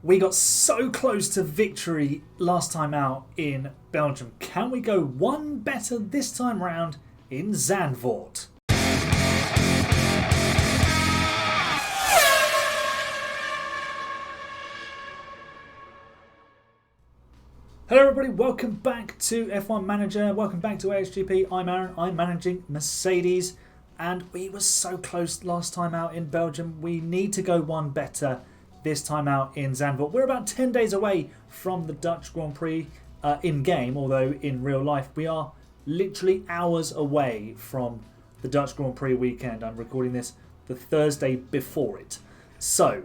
We got so close to victory last time out in Belgium. Can we go one better this time round in Zandvoort? Hello everybody, welcome back to F1 Manager, welcome back to ASGP. I'm Aaron, I'm managing Mercedes, and we were so close last time out in Belgium. We need to go one better this time out in Zandvoort. We're about 10 days away from the Dutch Grand Prix in-game, although in real life we are literally hours away from the Dutch Grand Prix weekend. I'm recording this the Thursday before it. So,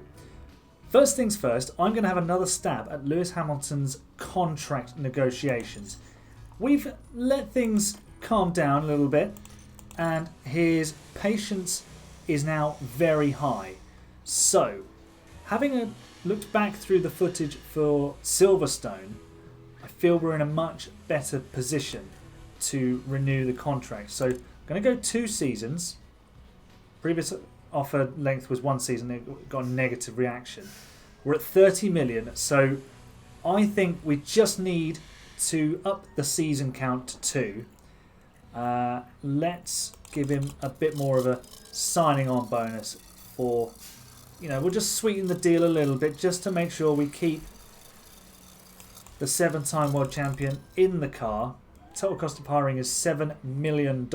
first things first, I'm going to have another stab at Lewis Hamilton's contract negotiations. We've let things calm down a little bit, and his patience is now very high. So, having looked back through the footage for Silverstone, I feel we're in a much better position to renew the contract. So I'm going to go 2 seasons. Previous offer length was 1 season. It got a negative reaction. We're at 30 million. So I think we just need to up the season count to 2. Let's give him a bit more of a signing on bonus for... we'll just sweeten the deal a little bit just to make sure we keep the 7-time world champion in the car. Total cost of hiring is $7 million.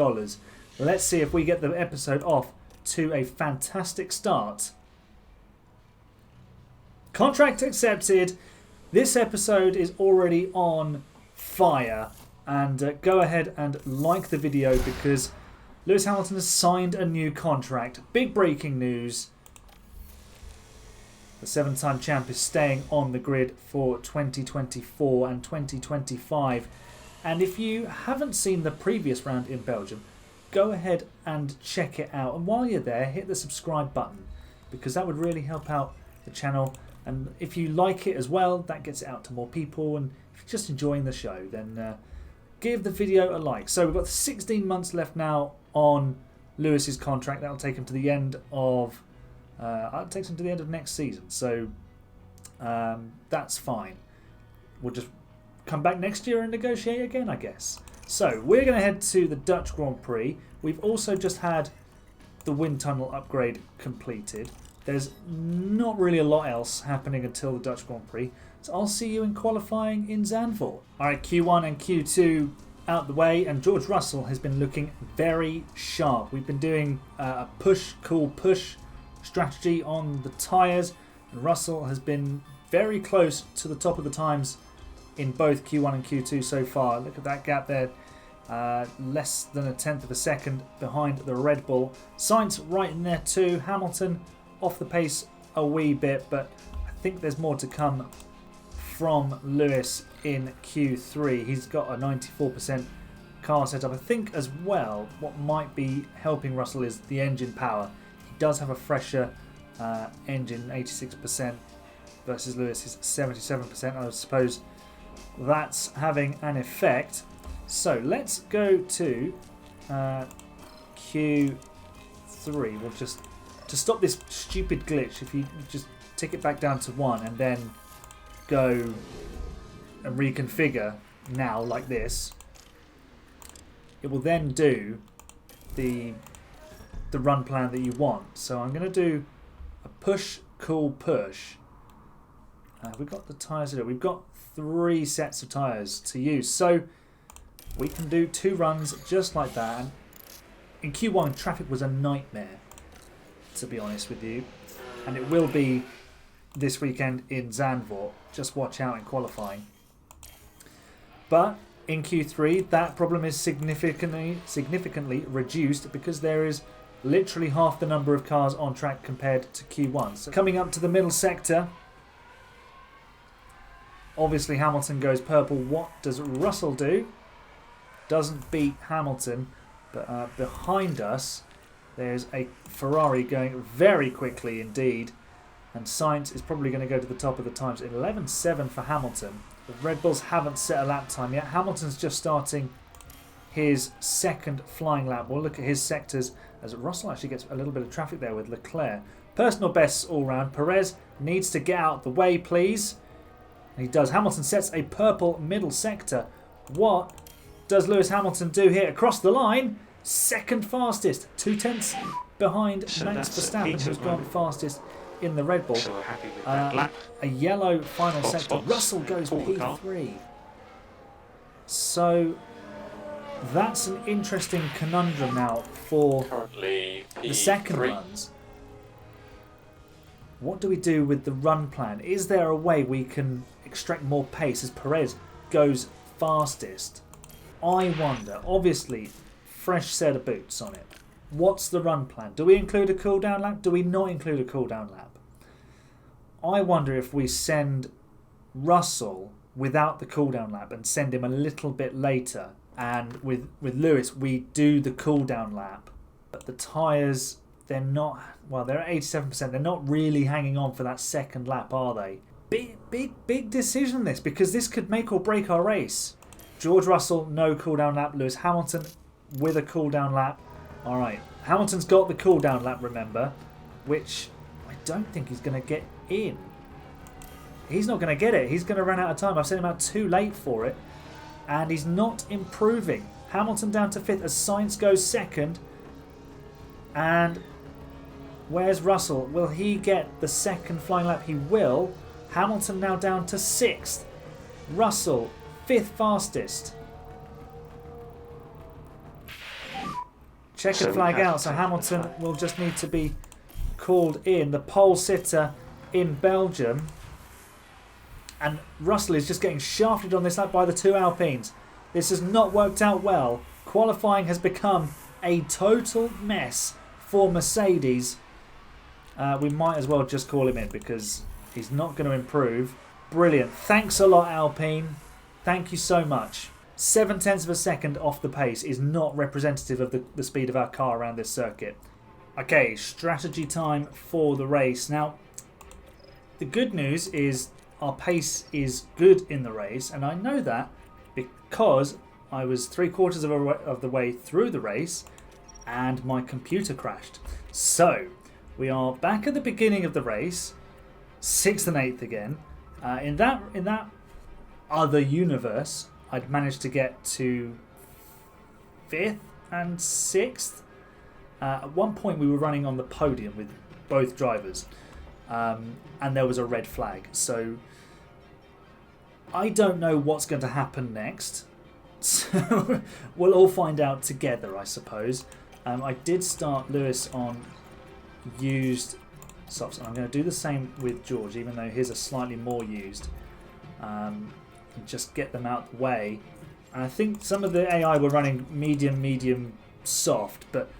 Let's see if we get the episode off to a fantastic start. Contract accepted. This episode is already on fire. And go ahead and like the video because Lewis Hamilton has signed a new contract. Big breaking news. The 7-time champ is staying on the grid for 2024 and 2025. And if you haven't seen the previous round in Belgium, go ahead and check it out. And while you're there, hit the subscribe button because that would really help out the channel. And if you like it as well, that gets it out to more people. And if you're just enjoying the show, then give the video a like. So we've got 16 months left now on Lewis's contract. That'll take him to the end of... it takes him to the end of next season, so that's fine. We'll just come back next year and negotiate again, I guess. So we're going to head to the Dutch Grand Prix. We've also just had the wind tunnel upgrade completed. There's not really a lot else happening until the Dutch Grand Prix, so I'll see you in qualifying in Zandvoort. Alright, Q1 and Q2 out the way, and George Russell has been looking very sharp. We've been doing a push, cool push strategy on the tyres, and Russell has been very close to the top of the times in both Q1 and Q2 so far. Look at that gap there, less than 1/10 of a second behind the Red Bull. Sainz right in there too. Hamilton off the pace a wee bit, but I think there's more to come from Lewis in Q3. He's got a 94% car setup. I think as well what might be helping Russell is the engine power. Does have a fresher engine, 86% versus Lewis's 77%. I suppose that's having an effect. So let's go to Q3. We'll just, to stop this stupid glitch, if you just tick it back down to 1 and then go and reconfigure now like this, it will then do the run plan that you want. So I'm going to do a push, cool push. We've got the tyres to do. We've got 3 sets of tyres to use. So we can do 2 runs just like that. And in Q1, traffic was a nightmare, to be honest with you. And it will be this weekend in Zandvoort. Just watch out in qualifying. But in Q3, that problem is significantly reduced because there is literally half the number of cars on track compared to Q1. So coming up to the middle sector, obviously Hamilton goes purple. What does Russell do? Doesn't beat Hamilton, but behind us there's a Ferrari going very quickly indeed, and Sainz is probably going to go to the top of the times. 11.7 for Hamilton. The Red Bulls haven't set a lap time yet. Hamilton's just starting his second flying lap. We'll look at his sectors as Russell actually gets a little bit of traffic there with Leclerc. Personal bests all round. Perez needs to get out the way, please. And he does. Hamilton sets a purple middle sector. What does Lewis Hamilton do here? Across the line, second fastest. 2/10 behind So Max that's Verstappen, who's gone fastest in the Red Bull. So we're happy with that lap. A yellow final Box, sector. box. Russell goes Pull the car. P3. So that's an interesting conundrum now for Currently P3. the second runs. What do we do with the run plan? Is there a way we can extract more pace as Perez goes fastest? I wonder. Obviously, fresh set of boots on it. What's the run plan? Do we include a cool down lap? Do we not include a cool down lap? I wonder if we send Russell without the cool down lap and send him a little bit later, and with Lewis we do the cool down lap, but the tyres, they're not, well, they're at 87%. They're not really hanging on for that second lap, are they? Big decision this, because this could make or break our race. George Russell, no cool down lap. Lewis Hamilton with a cool down lap. All right, Hamilton's got the cool down lap, remember, which I don't think he's going to get in. He's not going to get it. He's going to run out of time. I've sent him out too late for it, and he's not improving. Hamilton down to 5th as Sainz goes 2nd. And where's Russell? Will he get the second flying lap? He will. Hamilton now down to 6th. Russell, 5th fastest. Checkered flag out, so Hamilton will just need to be called in. The pole sitter in Belgium. And Russell is just getting shafted on this lap by the two Alpines. This has not worked out well. Qualifying has become a total mess for Mercedes. We might as well just call him in because he's not going to improve. Brilliant. Thanks a lot, Alpine. Thank you so much. 0.7 of a second off the pace is not representative of the speed of our car around this circuit. Okay, strategy time for the race. Now, the good news is our pace is good in the race, and I know that because I was 3/4 of the way through the race and my computer crashed. So we are back at the beginning of the race, 6th and 8th again. In that other universe, I'd managed to get to 5th and 6th. At one point we were running on the podium with both drivers, and there was a red flag. So I don't know what's going to happen next. So we'll all find out together, I suppose. I did start Lewis on used softs, and I'm going to do the same with George, even though his are slightly more used. And just get them out the way. And I think some of the AI were running medium, soft, but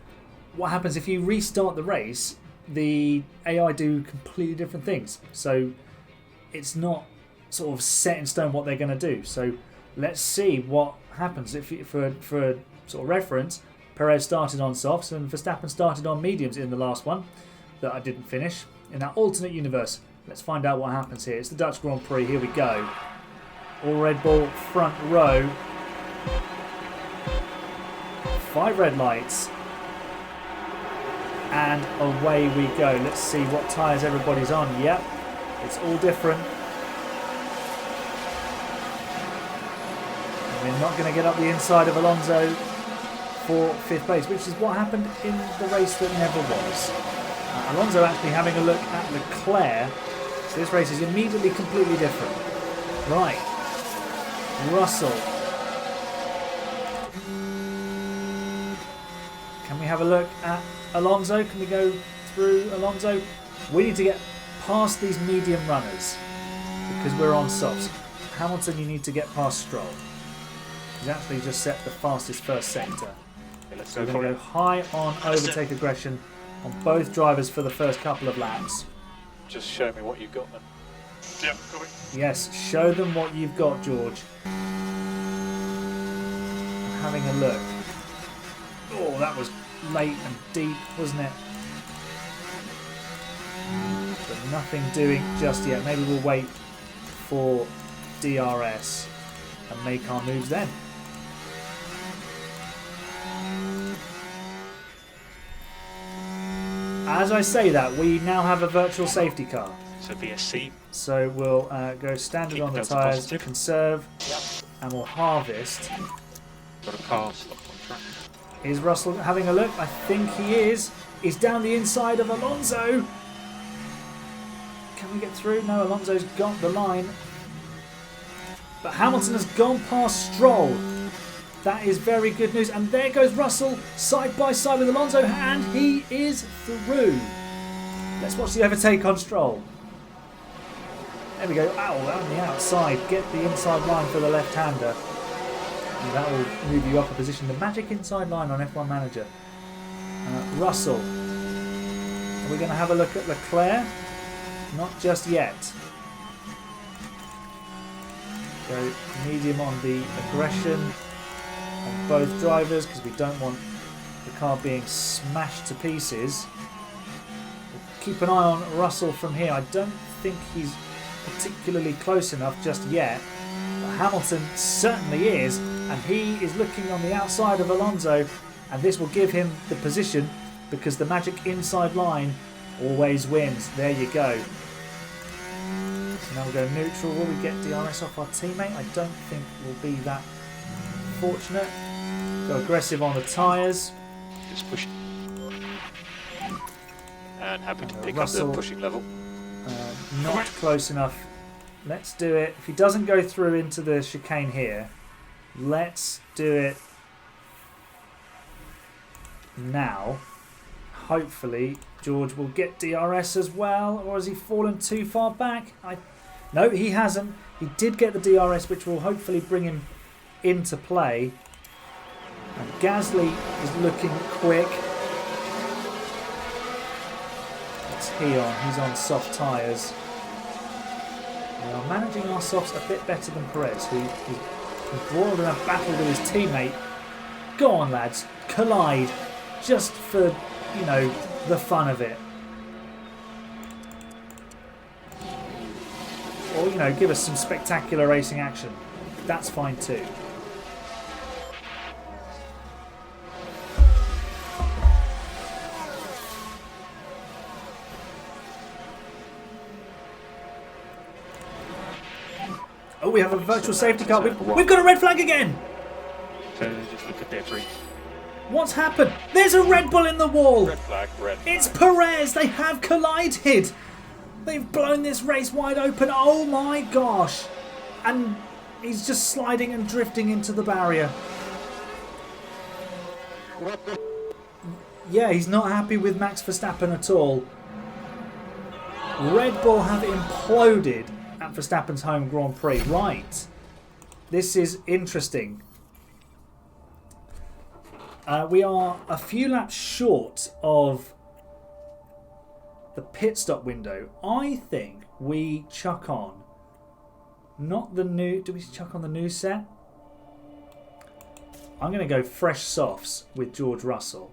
what happens if you restart the race, the AI do completely different things. So it's not sort of set in stone what they're going to do. So let's see what happens. For sort of reference, Perez started on softs and Verstappen started on mediums in the last one that I didn't finish. In that alternate universe, let's find out what happens here. It's the Dutch Grand Prix. Here we go. All Red Bull front row. 5 red lights. And away we go. Let's see what tyres everybody's on. Yep, it's all different. And we're not going to get up the inside of Alonso for 5th place, which is what happened in the race that never was. Alonso actually having a look at Leclerc. So this race is immediately completely different. Right. Russell. Can we have a look at Alonso? Can we go through Alonso? We need to get past these medium runners because we're on softs. Hamilton, you need to get past Stroll. He's actually just set the fastest first sector. Let's So go we're going to go high on overtake aggression on both drivers for the first couple of laps. Just show me what you've got then. Yeah, got it. Yes, show them what you've got, George. I'm having a look. Oh, that was late and deep, wasn't it? But nothing doing just yet. Maybe we'll wait for DRS and make our moves then. As I say that, we now have a virtual safety car. So VSC. So we'll go standard on the tyres, conserve, and we'll harvest. Got a car stopped on track. Is Russell having a look? I think he is. He's down the inside of Alonso. Can we get through? No, Alonso's got the line. But Hamilton has gone past Stroll. That is very good news. And there goes Russell side by side with Alonso, and he is through. Let's watch the overtake on Stroll. There we go. Ow, on the outside. Get the inside line for the left-hander. And that will move you up a position. The magic inside line on F1 Manager. Russell. Are we going to have a look at Leclerc? Not just yet. Go medium on the aggression on both drivers because we don't want the car being smashed to pieces. We'll keep an eye on Russell from here. I don't think he's particularly close enough just yet. But Hamilton certainly is, and he is looking on the outside of Alonso, and this will give him the position because the magic inside line always wins. There you go. So now we'll go neutral. Will we get DRS off our teammate? I don't think we'll be that fortunate. Go aggressive on the tyres. Just push. And happy to pick Russell, up the pushing level. Not close enough. Let's do it. If he doesn't go through into the chicane here, let's do it now. Hopefully George will get DRS as well, or has he fallen too far back? No, he hasn't. He did get the DRS, which will hopefully bring him into play. And Gasly is looking quick. What's he on? He's on soft tyres. We are managing our softs a bit better than Perez, who embroiled in a battle with his teammate. Go on, lads, collide, just for, you know, the fun of it. Or, you know, give us some spectacular racing action. That's fine too. Oh, we have a virtual safety car. We've got a red flag again. So just look at their three. What's happened? There's a Red Bull in the wall. Red flag, red flag. It's Perez. They have collided. They've blown this race wide open. Oh my gosh. And he's just sliding and drifting into the barrier. Yeah, he's not happy with Max Verstappen at all. Red Bull have imploded at Verstappen's home Grand Prix. Right. This is interesting. We are a few laps short of the pit stop window. I think we chuck on not the new... Do we chuck on the new set? I'm going to go fresh softs with George Russell.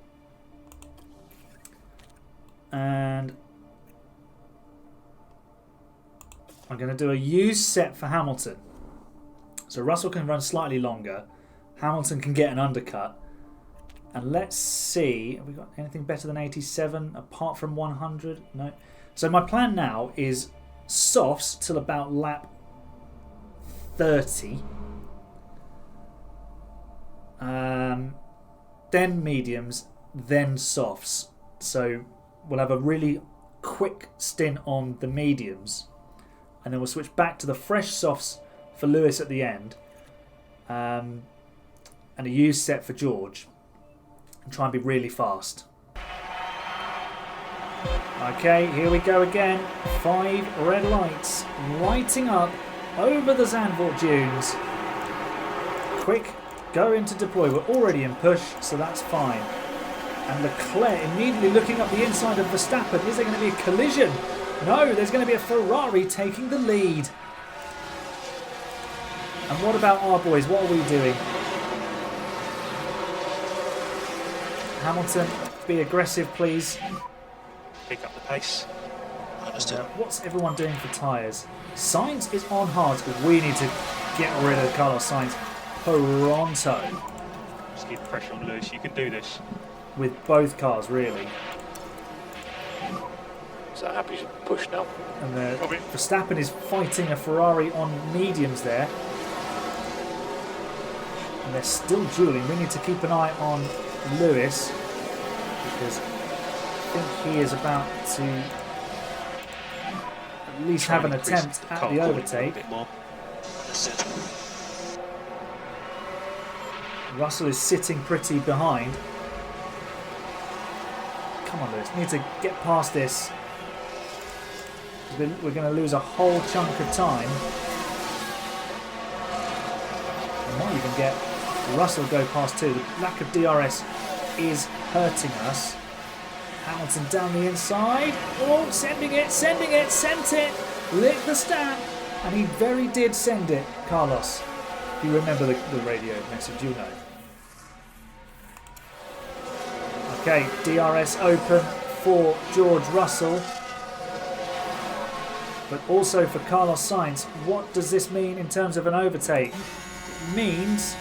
And I'm going to do a used set for Hamilton. So Russell can run slightly longer. Hamilton can get an undercut. And let's see, have we got anything better than 87 apart from 100? No. So my plan now is softs till about lap 30. Then mediums, then softs. So we'll have a really quick stint on the mediums. And then we'll switch back to the fresh softs for Lewis at the end. And a used set for George. And try and be really fast. Okay, here we go again. 5 red lights lighting up over the Zandvoort dunes. Quick, go into deploy. We're already in push, so that's fine. And Leclerc immediately looking up the inside of Verstappen. Is there going to be a collision? No, there's going to be a Ferrari taking the lead. And what about our boys? What are we doing? Hamilton, be aggressive, please. Pick up the pace. What's everyone doing for tyres? Sainz is on hards. We need to get rid of Carlos Sainz pronto. Just keep the pressure on Lewis. You can do this. With both cars, really. So happy to push now. And Verstappen is fighting a Ferrari on mediums there. And they're still dueling. We need to keep an eye on Lewis, because I think he is about to at least have an attempt at the overtake. Russell is sitting pretty behind. Come on, Lewis. We need to get past this. We're going to lose a whole chunk of time. We might even get Russell go past too. The lack of DRS is hurting us. Hamilton down the inside. Oh, sent it. Lick the stamp. And he very did send it, Carlos. If you remember the radio message, you'll know. Okay, DRS open for George Russell. But also for Carlos Sainz. What does this mean in terms of an overtake? It means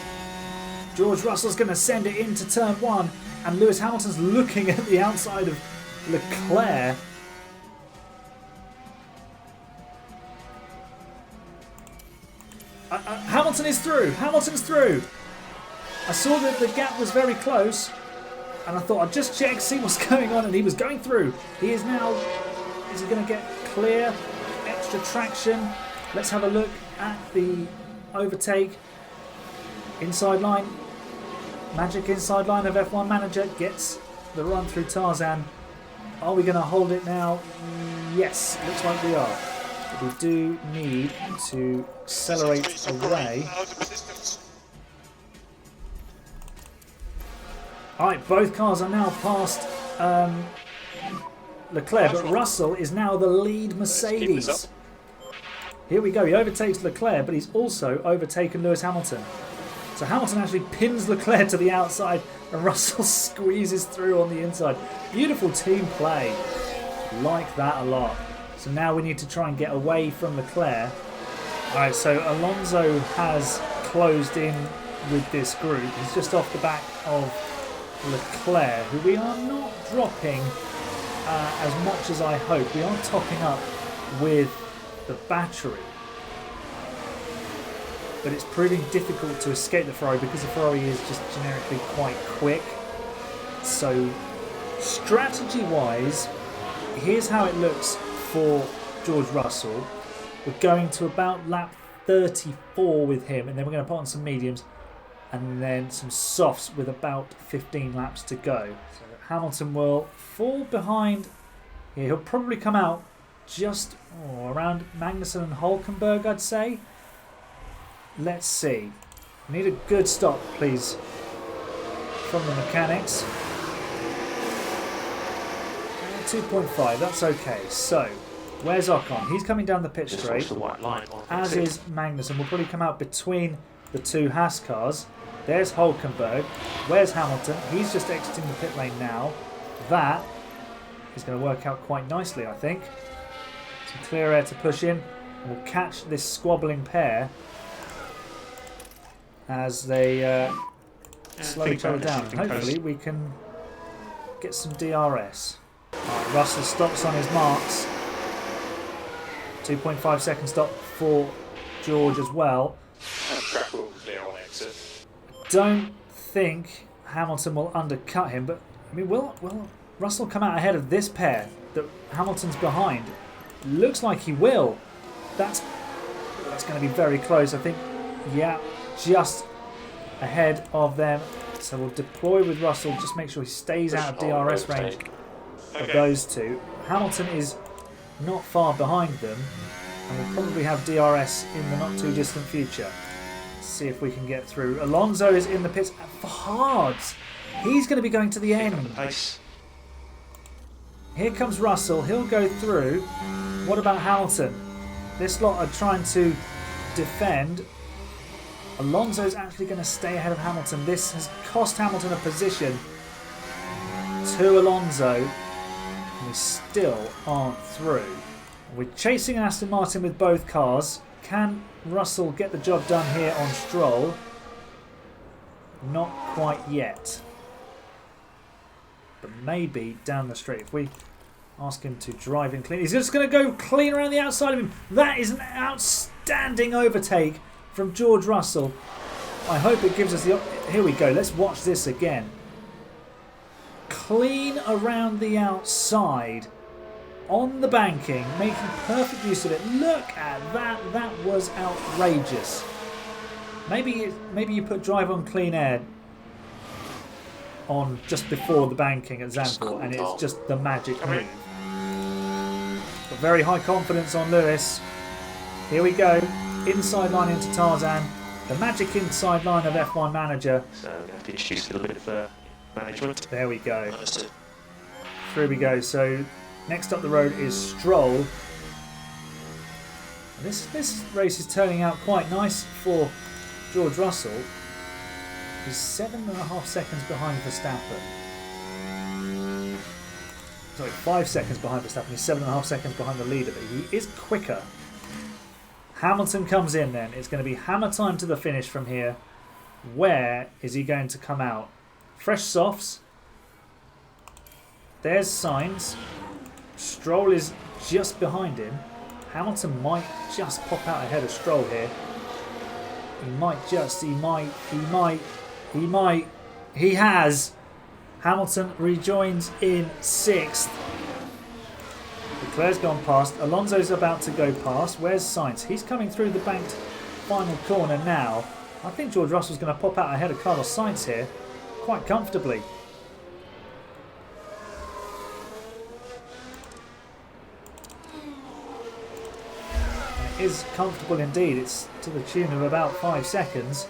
George Russell's going to send it into turn 1, and Lewis Hamilton's looking at the outside of Leclerc. Hamilton is through. Hamilton's through. I saw that the gap was very close, and I thought I'd just check, see what's going on, and he was going through. He is now. Is he going to get clear? Extra traction. Let's have a look at the overtake. Inside line. Magic inside line of F1 Manager gets the run through Tarzan. Are we going to hold it now? Yes, looks like we are. But we do need to accelerate away. Alright, both cars are now past Leclerc, but Russell is now the lead Mercedes. Here we go, he overtakes Leclerc, but he's also overtaken Lewis Hamilton. So Hamilton actually pins Leclerc to the outside and Russell squeezes through on the inside. Beautiful team play. Like that a lot. So now we need to try and get away from Leclerc. Alright, so Alonso has closed in with this group. He's just off the back of Leclerc, who we are not dropping as much as I hope. We are topping up with the battery. But it's proving difficult to escape the Ferrari because the Ferrari is just generically quite quick. So strategy-wise, here's how it looks for George Russell. We're going to about lap 34 with him, and then we're going to put on some mediums and then some softs with about 15 laps to go. So Hamilton will fall behind. Yeah, he'll probably come out just around Magnussen and Hülkenberg, I'd say. Let's see. We need a good stop, please, from the mechanics. 2.5, that's okay. So, where's Ocon? He's coming down the pit straight, as is Magnussen. We'll probably come out between the two Haas cars. There's Hülkenberg. Where's Hamilton? He's just exiting the pit lane now. That is going to work out quite nicely, I think. Some clear air to push in. And we'll catch this squabbling pair as they slow each other down. And hopefully we can get some DRS. Right, Russell stops on his marks. 2.5 second stop for George as well. Track will clear on exit. Don't think Hamilton will undercut him, but I mean, will Russell come out ahead of this pair that Hamilton's behind? Looks like he will. That's going to be very close, I think. Yeah, just ahead of them. So we'll deploy with Russell, just make sure he stays out of DRS range of those two. Hamilton is not far behind them, and we'll probably have DRS in the not too distant future. Let's see if we can get through. Alonso is in the pits for hards. He's going to be going to the end. Here comes Russell. He'll go through. What about Hamilton? This lot are trying to defend. Alonso's actually going to stay ahead of Hamilton. This has cost Hamilton a position to Alonso. And we still aren't through. We're chasing Aston Martin with both cars. Can Russell get the job done here on Stroll? Not quite yet. But maybe down the straight. If we Ask him to drive in clean. He's just going to go clean around the outside of him. That is an outstanding overtake from George Russell. I hope it gives us the... Here we go. Let's watch this again. Clean around the outside on the banking, making perfect use of it. Look at that. That was outrageous. Maybe you put drive on clean air on just before the banking at Zandvoort, and it's just the magic move. But very high confidence on Lewis. Here we go. Inside line into Tarzan. The magic inside line of F1 Manager. So we have to introduce a little bit of management. There we go. Through we go. So next up the road is Stroll. And this race is turning out quite nice for George Russell. He's 7.5 seconds behind Verstappen. Sorry, 5 seconds behind Verstappen. He's 7.5 seconds behind the leader, but he is quicker. Hamilton comes in then. It's going to be hammer time to the finish from here. Where is he going to come out? Fresh softs. There's Sainz. Stroll is just behind him. Hamilton might just pop out ahead of Stroll here. He has. Hamilton rejoins in 6th. Leclerc's gone past. Alonso's about to go past. Where's Sainz? He's coming through the banked final corner now. I think George Russell's going to pop out ahead of Carlos Sainz here quite comfortably. And it is comfortable indeed. It's to the tune of about 5 seconds.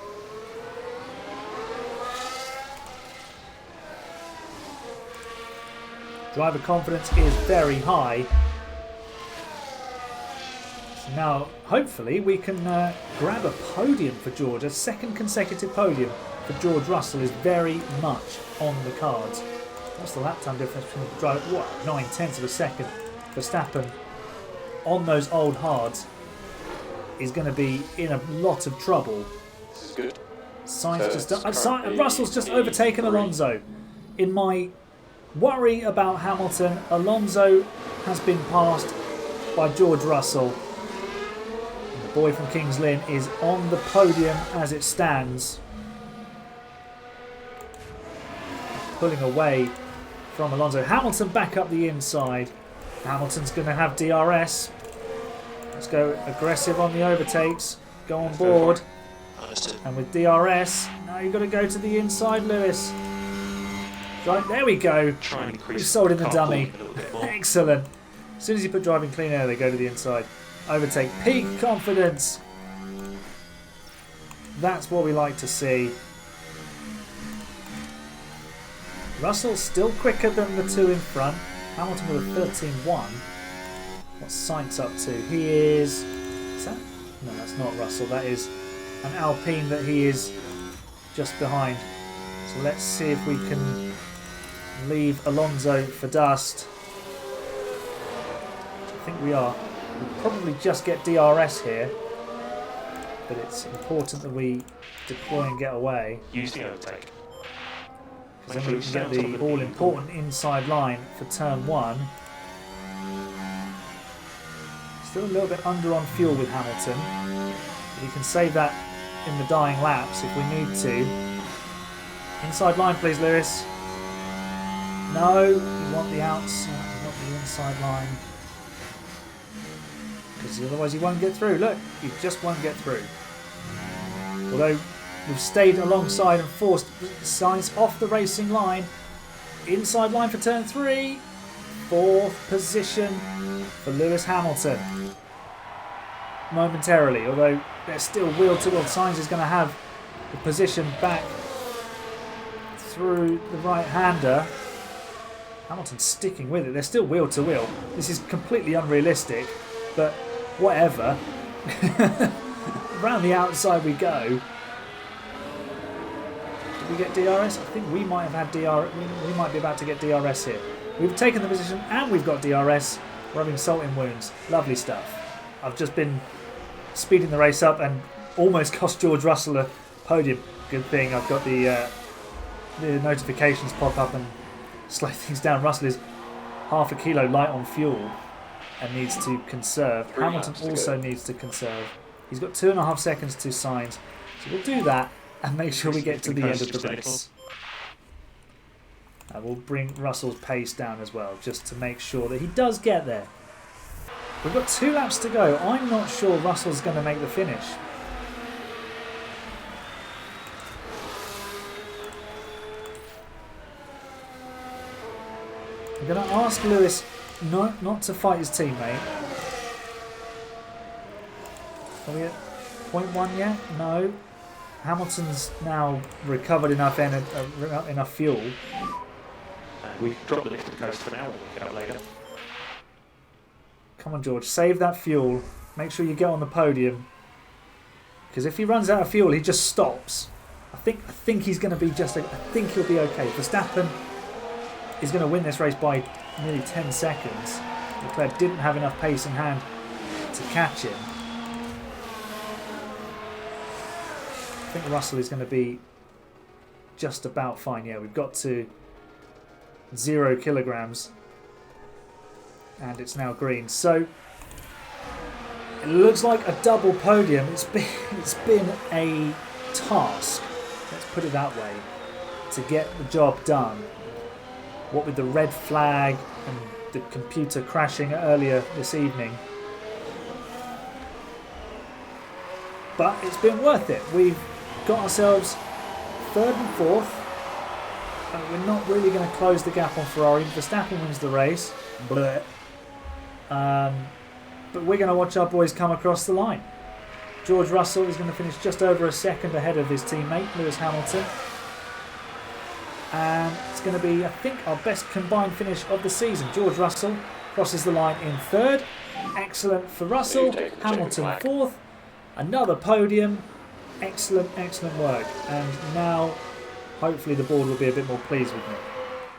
Driver confidence is very high. So now, hopefully, we can grab a podium for George. A second consecutive podium for George Russell is very much on the cards. What's the lap time difference between the driver? What, 9/10 of a second? Verstappen on those old hards is going to be in a lot of trouble. This is good. Russell's just overtaken Alonso. In my worry about Hamilton, Alonso has been passed by George Russell. And the boy from Kings Lynn is on the podium as it stands. Pulling away from Alonso. Hamilton back up the inside. Hamilton's going to have DRS. Let's go aggressive on the overtakes. Go on board. And with DRS, now you've got to go to the inside, Lewis. Right, there we go. We sold in the dummy. Excellent. As soon as you put driving clean air, they go to the inside. Overtake. Peak confidence. That's what we like to see. Russell's still quicker than the two in front. Hamilton with a 13.1. What's Sainz up to? He is that? No, that's not Russell. That is an Alpine that he is just behind. So let's see if we can leave Alonso for dust. I think we are. We'll probably just get DRS here, but it's important that we deploy and get away. Use the overtake. Because then we can get the all-important inside line for turn 1. Still a little bit under on fuel with Hamilton. But we can save that in the dying laps if we need to. Inside line, please, Lewis. No, you want the outside, you want the inside line. Because otherwise you won't get through. Look, you just won't get through. Although we've stayed alongside and forced Sainz off the racing line. Inside line for turn 3. 4th position for Lewis Hamilton. Momentarily, although they're still wheel to wheel. Sainz is going to have the position back through the right-hander. Hamilton's sticking with it. They're still wheel to wheel. This is completely unrealistic, but whatever. Around the outside we go. Did we get DRS? I think we might have had DRS. We might be about to get DRS here. We've taken the position and we've got DRS. Rubbing salt in wounds. Lovely stuff. I've just been speeding the race up and almost cost George Russell a podium. Good thing I've got the notifications pop up and slow things down. Russell is half a kilo light on fuel and needs to conserve. 3 Hamilton laps to also go. needs to conserve. He's got 2.5 seconds to Sainz. So we'll do that and make sure we get to the end of the race. We'll bring Russell's pace down as well, just to make sure that he does get there. We've got 2 laps to go. I'm not sure Russell's going to make the finish. I'm going to ask Lewis not to fight his teammate. Are we at 0.1 yet? No. Hamilton's now recovered enough fuel. We drop the lifting coast for now, we'll pick it up later. Come on, George, save that fuel. Make sure you get on the podium. Because if he runs out of fuel, he just stops. I think he's going to be I think he'll be okay. Verstappen is going to win this race by nearly 10 seconds. Leclerc didn't have enough pace in hand to catch him. I think Russell is going to be just about fine. Yeah, we've got to 0 kilograms and it's now green. So it looks like a double podium. It's been a task, let's put it that way, to get the job done. What with the red flag and the computer crashing earlier this evening. But it's been worth it. We've got ourselves 3rd and 4th. We're not really going to close the gap on Ferrari. Verstappen wins the race. Blech. But we're going to watch our boys come across the line. George Russell is going to finish just over a second ahead of his teammate, Lewis Hamilton. And it's going to be, I think, our best combined finish of the season. George Russell crosses the line in 3rd. Excellent for Russell. Hamilton 4th. Another podium. Excellent, excellent work. And now, hopefully, the board will be a bit more pleased with me.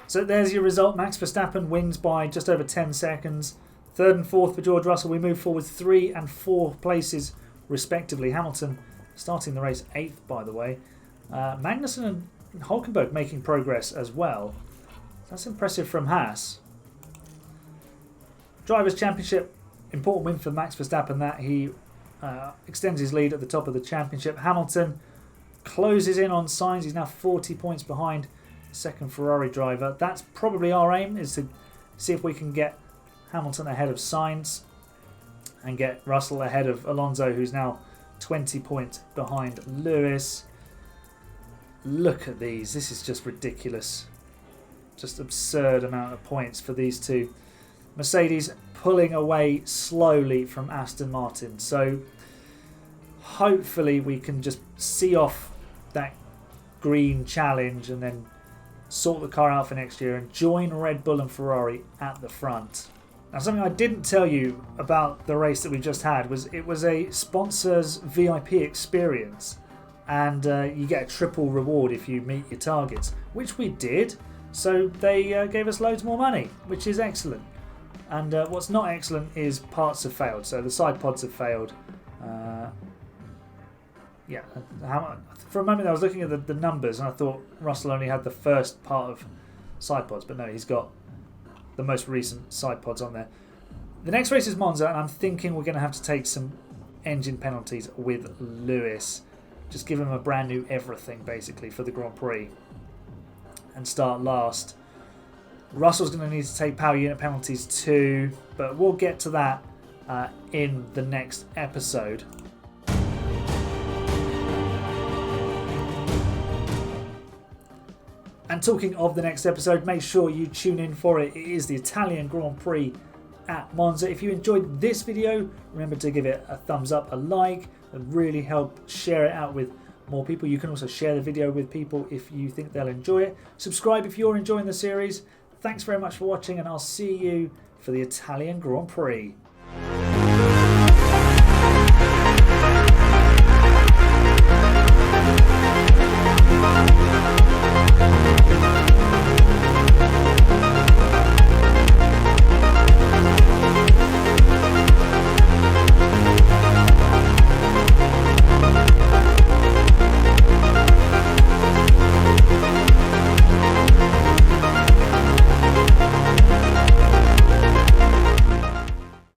So there's your result. Max Verstappen wins by just over 10 seconds. 3rd and 4th for George Russell. We move forward 3 and 4 places, respectively. Hamilton starting the race 8th, by the way. Magnussen and Hulkenberg making progress as well. That's impressive from Haas. Drivers' Championship, important win for Max Verstappen, that he extends his lead at the top of the championship. Hamilton closes in on Sainz. He's now 40 points behind the second Ferrari driver. That's probably our aim, is to see if we can get Hamilton ahead of Sainz and get Russell ahead of Alonso, who's now 20 points behind Lewis. Look at these. This is just ridiculous. Just absurd amount of points for these two. Mercedes pulling away slowly from Aston Martin. So hopefully we can just see off that green challenge and then sort the car out for next year and join Red Bull and Ferrari at the front. Now, something I didn't tell you about the race that we just had was it was a sponsors VIP experience. And you get a triple reward if you meet your targets, which we did. So they gave us loads more money, which is excellent. And what's not excellent is parts have failed. So the side pods have failed. Yeah, for a moment I was looking at the numbers and I thought Russell only had the first part of side pods, but no, he's got the most recent side pods on there. The next race is Monza, and I'm thinking we're going to have to take some engine penalties with Lewis. Just give him a brand new everything, basically, for the Grand Prix. And start last. Russell's going to need to take power unit penalties too. But we'll get to that in the next episode. And talking of the next episode, make sure you tune in for it. It is the Italian Grand Prix at Monza. If you enjoyed this video, remember to give it a thumbs up, a like. It really help share it out with more people. You can also share the video with people if you think they'll enjoy it. Subscribe if you're enjoying the series. Thanks very much for watching, and I'll see you for the Italian Grand Prix.